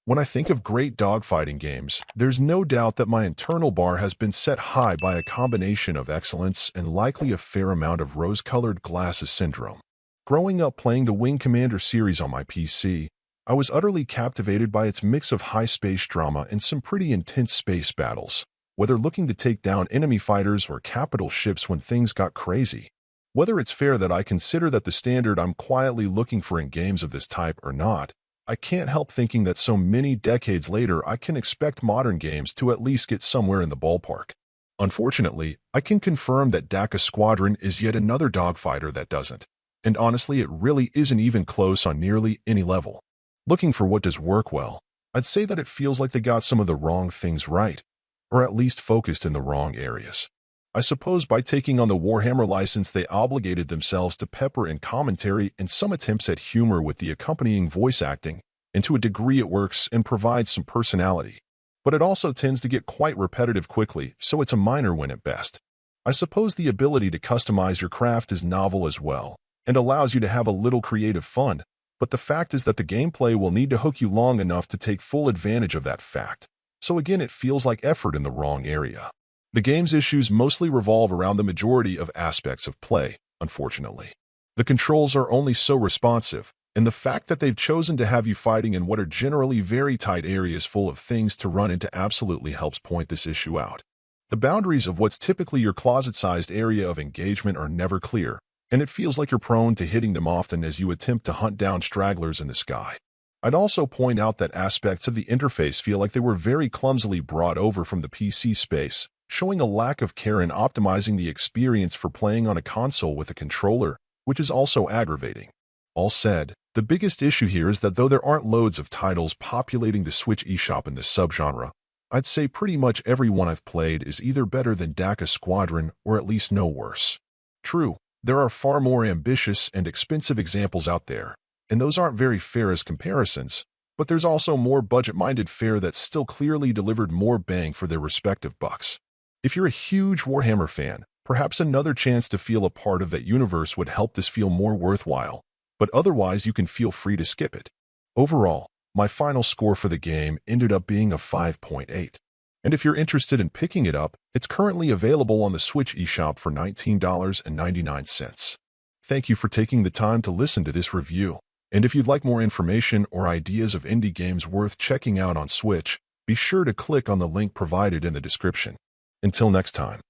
When I think of great dogfighting games, there's no doubt that my internal bar has been set high by a combination of excellence and likely a fair amount of rose-colored glasses syndrome. Growing up playing the Wing Commander series on my PC, I was utterly captivated by its mix of high space drama and some pretty intense space battles, whether looking to take down enemy fighters or capital ships when things got crazy. Whether it's fair that I consider that the standard I'm quietly looking for in games of this type or not, I can't help thinking that so many decades later I can expect modern games to at least get somewhere in the ballpark. Unfortunately, I can confirm that Dakka Squadron is yet another dogfighter that doesn't. And honestly, it really isn't even close on nearly any level. Looking for what does work well, I'd say that it feels like they got some of the wrong things right, or at least focused in the wrong areas. I suppose by taking on the Warhammer license they obligated themselves to pepper in commentary and some attempts at humor with the accompanying voice acting, and to a degree it works and provides some personality. But it also tends to get quite repetitive quickly, so it's a minor win at best. I suppose the ability to customize your craft is novel as well, and allows you to have a little creative fun, but the fact is that the gameplay will need to hook you long enough to take full advantage of that fact. So again, it feels like effort in the wrong area. The game's issues mostly revolve around the majority of aspects of play, unfortunately. The controls are only so responsive, and the fact that they've chosen to have you fighting in what are generally very tight areas full of things to run into absolutely helps point this issue out. The boundaries of what's typically your closet-sized area of engagement are never clear, and it feels like you're prone to hitting them often as you attempt to hunt down stragglers in the sky. I'd also point out that aspects of the interface feel like they were very clumsily brought over from the PC space, showing a lack of care in optimizing the experience for playing on a console with a controller, which is also aggravating. All said, the biggest issue here is that though there aren't loads of titles populating the Switch eShop in this subgenre, I'd say pretty much every one I've played is either better than Dakka Squadron or at least no worse. True, there are far more ambitious and expensive examples out there, and those aren't very fair as comparisons, but there's also more budget-minded fare that's still clearly delivered more bang for their respective bucks. If you're a huge Warhammer fan, perhaps another chance to feel a part of that universe would help this feel more worthwhile, but otherwise you can feel free to skip it. Overall, my final score for the game ended up being a 5.8. And if you're interested in picking it up, it's currently available on the Switch eShop for $19.99. Thank you for taking the time to listen to this review. And if you'd like more information or ideas of indie games worth checking out on Switch, be sure to click on the link provided in the description. Until next time.